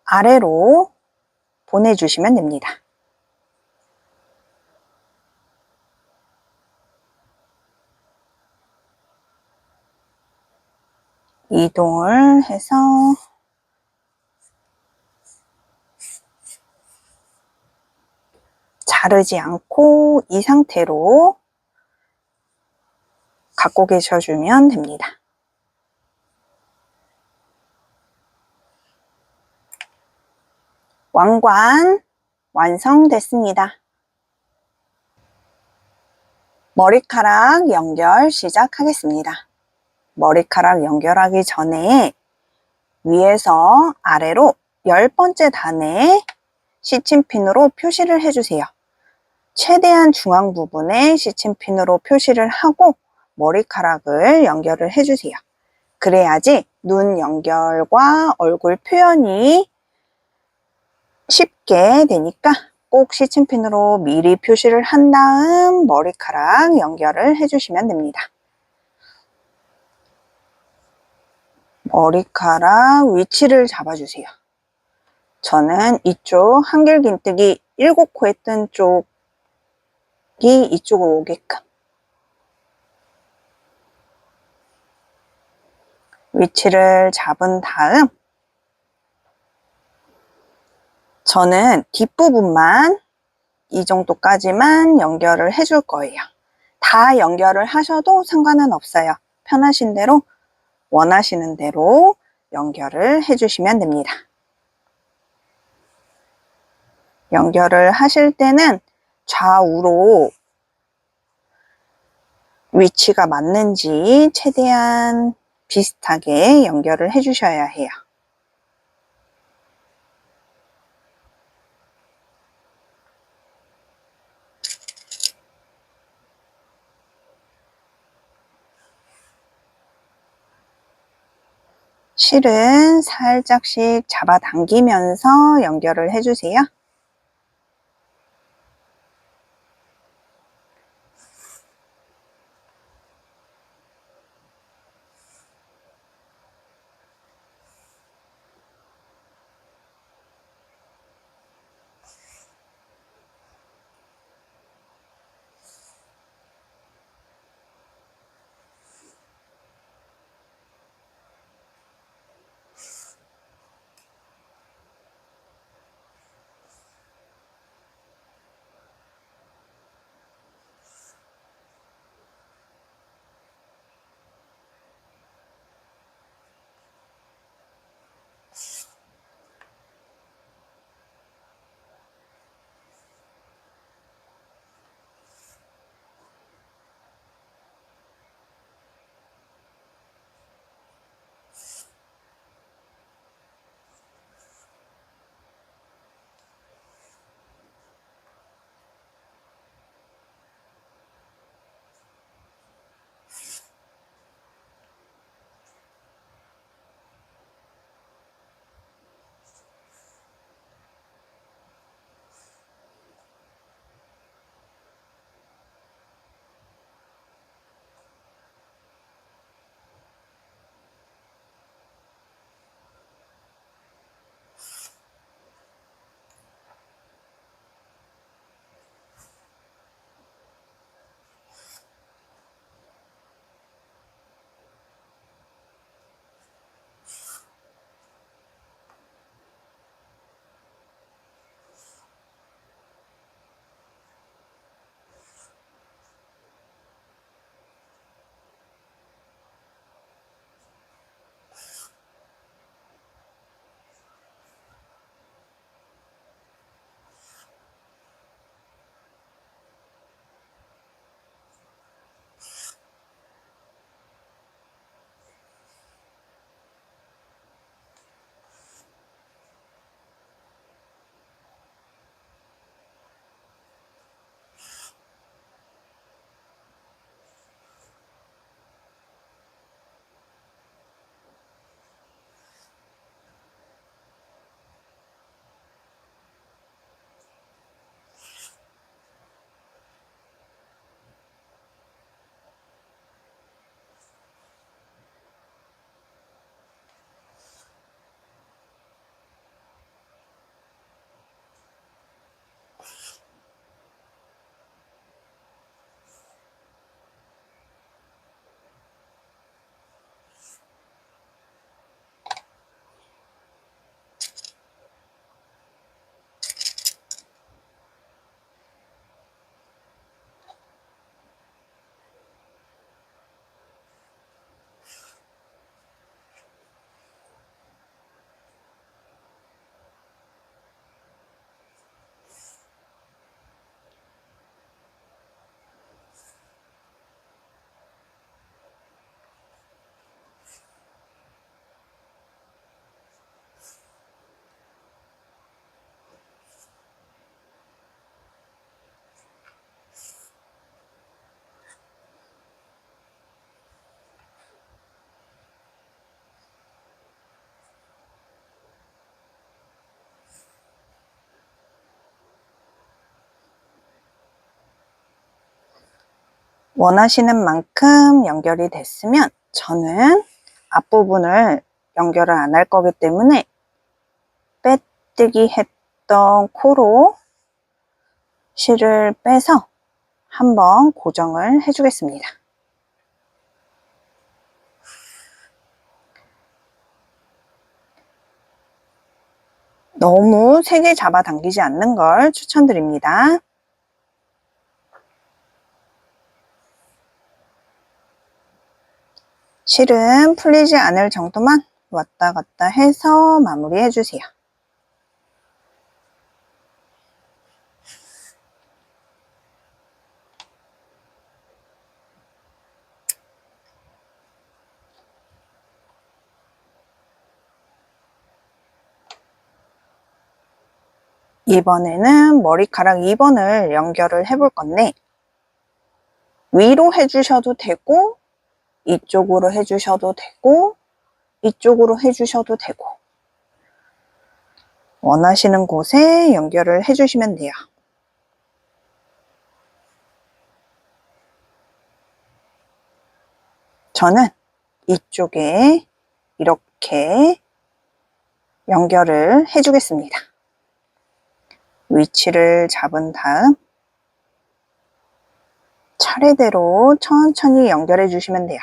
아래로 보내주시면 됩니다. 이동을 해서 자르지 않고 이 상태로 갖고 계셔주면 됩니다. 왕관 완성됐습니다. 머리카락 연결 시작하겠습니다. 머리카락 연결하기 전에 위에서 아래로 10번째 단에 시침핀으로 표시를 해주세요. 최대한 중앙 부분에 시침핀으로 표시를 하고 머리카락을 연결을 해주세요. 그래야지 눈 연결과 얼굴 표현이 쉽게 되니까 꼭 시침핀으로 미리 표시를 한 다음 머리카락 연결을 해주시면 됩니다. 머리카락 위치를 잡아주세요. 저는 이쪽 한길 긴뜨기 7코에 뜬 쪽이 이쪽으로 오게끔 위치를 잡은 다음 저는 뒷부분만 이 정도까지만 연결을 해줄 거예요. 다 연결을 하셔도 상관은 없어요. 편하신 대로 원하시는 대로 연결을 해주시면 됩니다. 연결을 하실 때는 좌우로 위치가 맞는지 최대한 비슷하게 연결을 해주셔야 해요. 실은 살짝씩 잡아당기면서 연결을 해주세요. 원하시는 만큼 연결이 됐으면 저는 앞부분을 연결을 안 할 거기 때문에 빼뜨기 했던 코로 실을 빼서 한번 고정을 해주겠습니다. 너무 세게 잡아당기지 않는 걸 추천드립니다. 실은 풀리지 않을 정도만 왔다 갔다 해서 마무리해 주세요. 이번에는 머리카락 2번을 연결을 해볼 건데 위로 해주셔도 되고 이쪽으로 해주셔도 되고 이쪽으로 해주셔도 되고 원하시는 곳에 연결을 해주시면 돼요. 저는 이쪽에 이렇게 연결을 해주겠습니다. 위치를 잡은 다음 차례대로 천천히 연결해 주시면 돼요.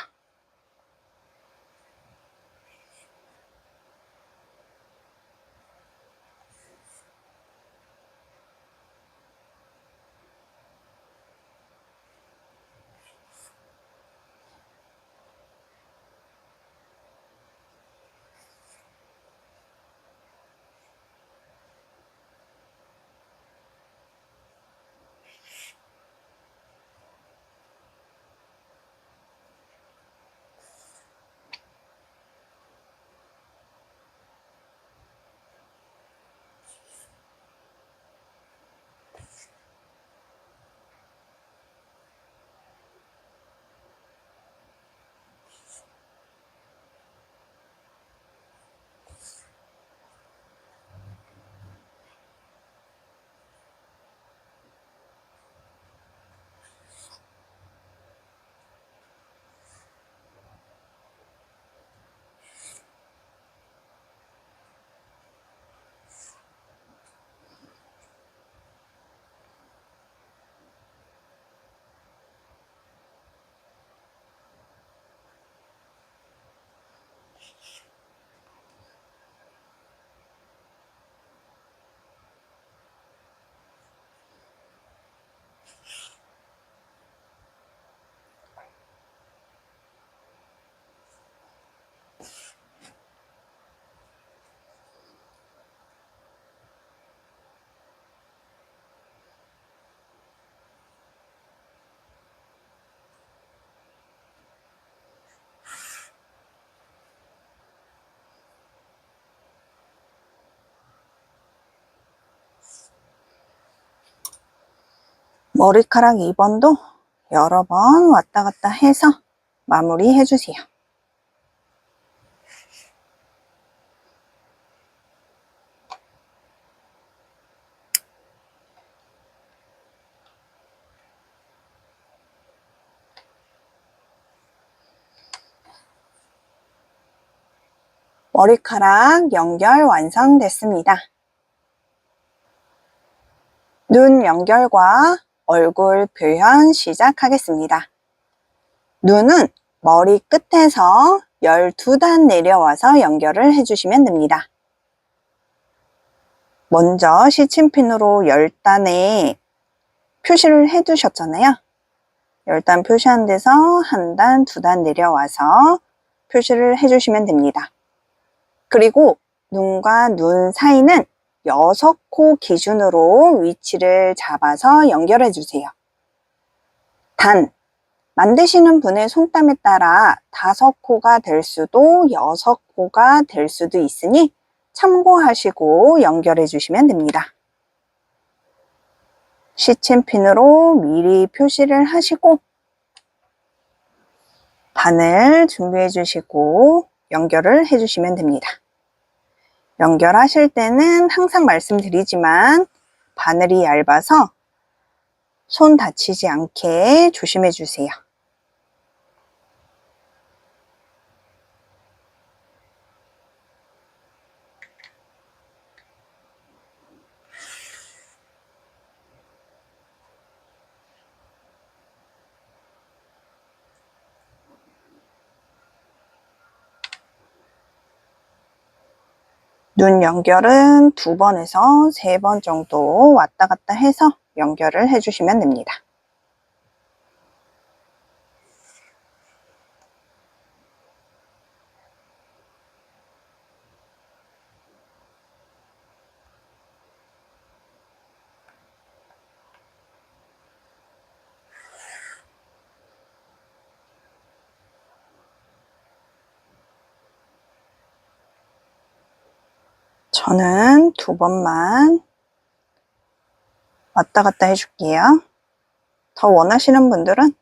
머리카락 2번도 여러 번 왔다 갔다 해서 마무리 해주세요. 머리카락 연결 완성됐습니다. 눈 연결과 얼굴 표현 시작하겠습니다. 눈은 머리 끝에서 12단 내려와서 연결을 해주시면 됩니다. 먼저 시침핀으로 10단에 표시를 해두셨잖아요. 10단 표시한 데서 1단, 2단 내려와서 표시를 해주시면 됩니다. 그리고 눈과 눈 사이는 6코 기준으로 위치를 잡아서 연결해 주세요. 단, 만드시는 분의 손땀에 따라 5코가 될 수도 6코가 될 수도 있으니 참고하시고 연결해 주시면 됩니다. 시침핀으로 미리 표시를 하시고 바늘 준비해 주시고 연결을 해 주시면 됩니다. 연결하실 때는 항상 말씀드리지만 바늘이 얇아서 손 다치지 않게 조심해 주세요. 눈 연결은 2번에서 3번 정도 왔다 갔다 해서 연결을 해주시면 됩니다. 저는 2번만 왔다 갔다 해줄게요. 더 원하시는 분들은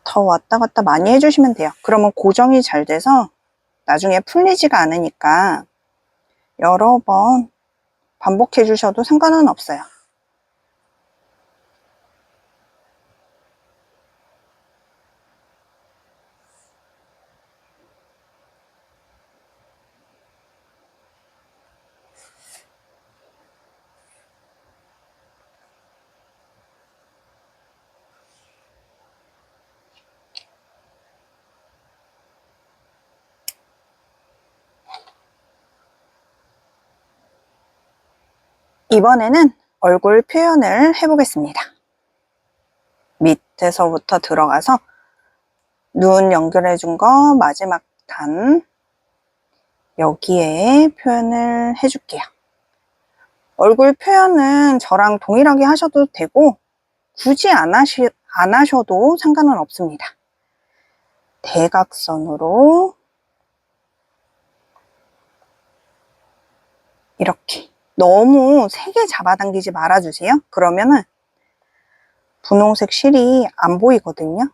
더 왔다 갔다 많이 해주시면 돼요. 그러면 고정이 잘 돼서 나중에 풀리지가 않으니까 여러 번 반복해 주셔도 상관은 없어요. 이번에는 얼굴 표현을 해보겠습니다. 밑에서부터 들어가서 눈 연결해준 거 마지막 단 여기에 표현을 해줄게요. 얼굴 표현은 저랑 동일하게 하셔도 되고 굳이 안 하셔도 상관은 없습니다. 대각선으로 이렇게 너무 세게 잡아당기지 말아주세요. 그러면은 분홍색 실이 안 보이거든요.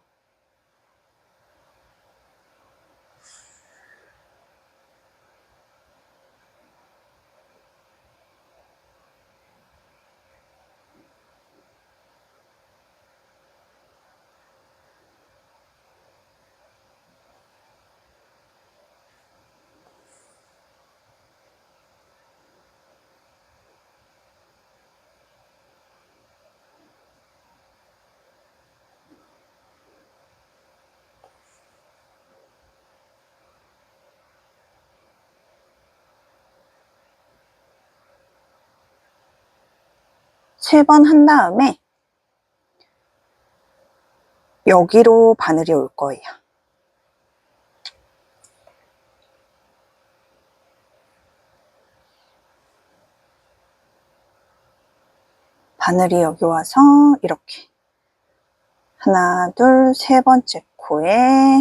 세 번 한 다음에 여기로 바늘이 올 거예요. 바늘이 여기 와서 이렇게 하나, 둘, 세 번째 코에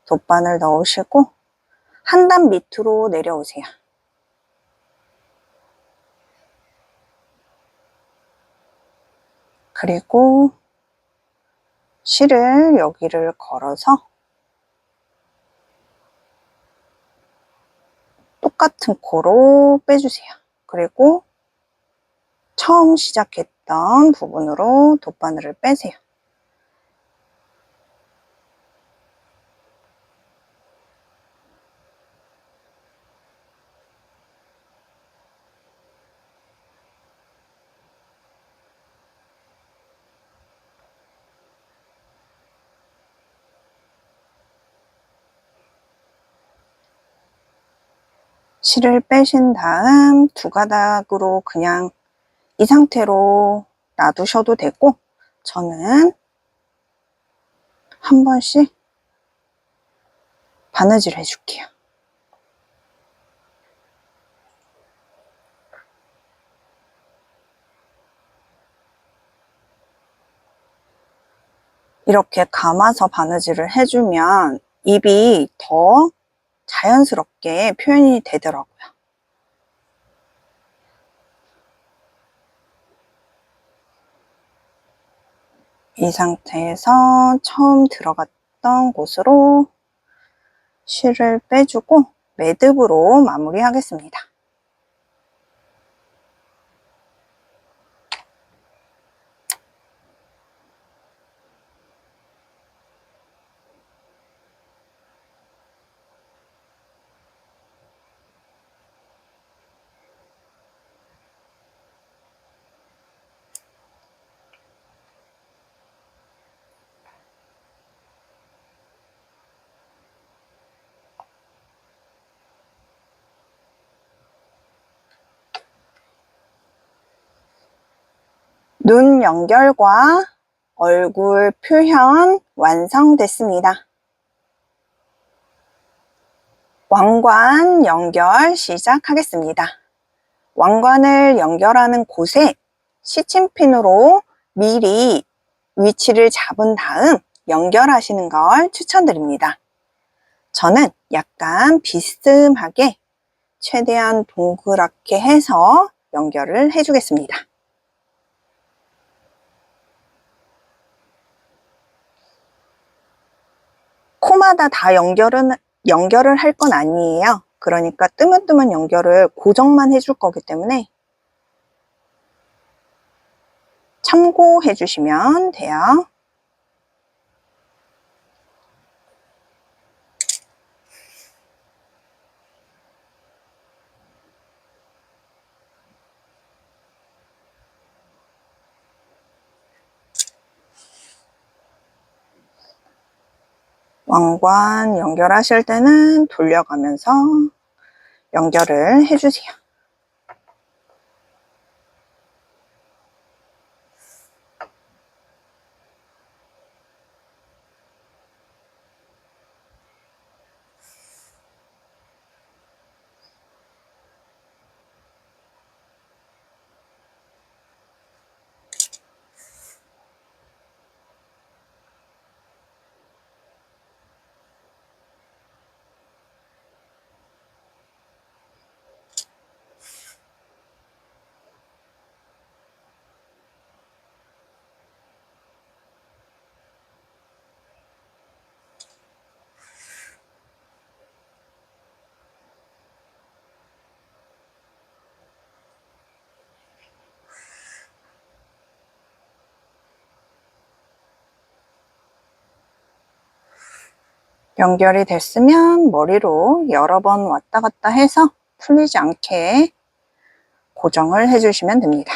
돗바늘 넣으시고 한 단 밑으로 내려오세요. 그리고 실을 여기를 걸어서 똑같은 코로 빼주세요. 그리고 처음 시작했던 부분으로 돗바늘을 빼세요. 실을 빼신 다음 두 가닥으로 그냥 이 상태로 놔두셔도 되고 저는 한 번씩 바느질 해줄게요. 이렇게 감아서 바느질을 해주면 입이 더 자연스럽게 표현이 되더라고요. 이 상태에서 처음 들어갔던 곳으로 실을 빼주고 매듭으로 마무리하겠습니다. 눈 연결과 얼굴 표현 완성됐습니다. 왕관 연결 시작하겠습니다. 왕관을 연결하는 곳에 시침핀으로 미리 위치를 잡은 다음 연결하시는 걸 추천드립니다. 저는 약간 비스듬하게 최대한 동그랗게 해서 연결을 해주겠습니다. 코마다 다 연결을 할 건 아니에요. 그러니까 뜨문뜨문 연결을 고정만 해줄 거기 때문에 참고해 주시면 돼요. 왕관 연결하실 때는 돌려가면서 연결을 해주세요. 연결이 됐으면 머리로 여러 번 왔다 갔다 해서 풀리지 않게 고정을 해주시면 됩니다.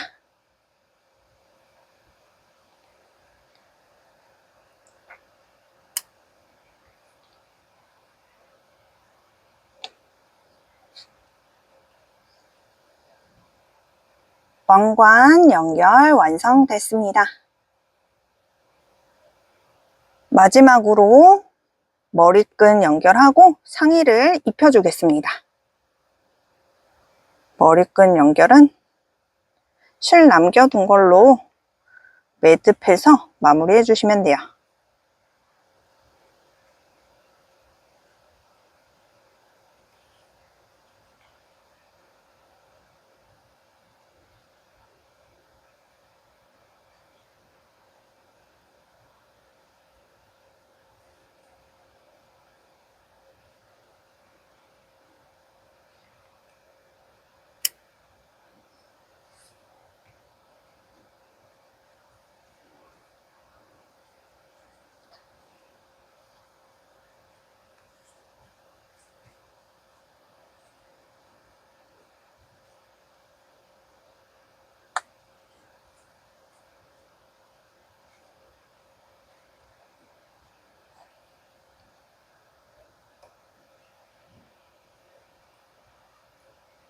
왕관 연결 완성됐습니다. 마지막으로 머리끈 연결하고 상의를 입혀주겠습니다. 머리끈 연결은 실 남겨둔 걸로 매듭해서 마무리해 주시면 돼요.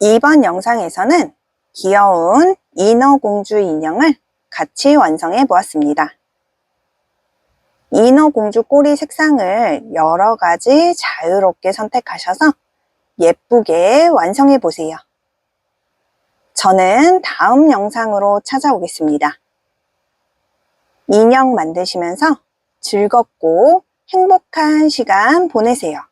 이번 영상에서는 귀여운 인어공주 인형을 같이 완성해 보았습니다. 인어공주 꼬리 색상을 여러 가지 자유롭게 선택하셔서 예쁘게 완성해 보세요. 저는 다음 영상으로 찾아오겠습니다. 인형 만드시면서 즐겁고 행복한 시간 보내세요.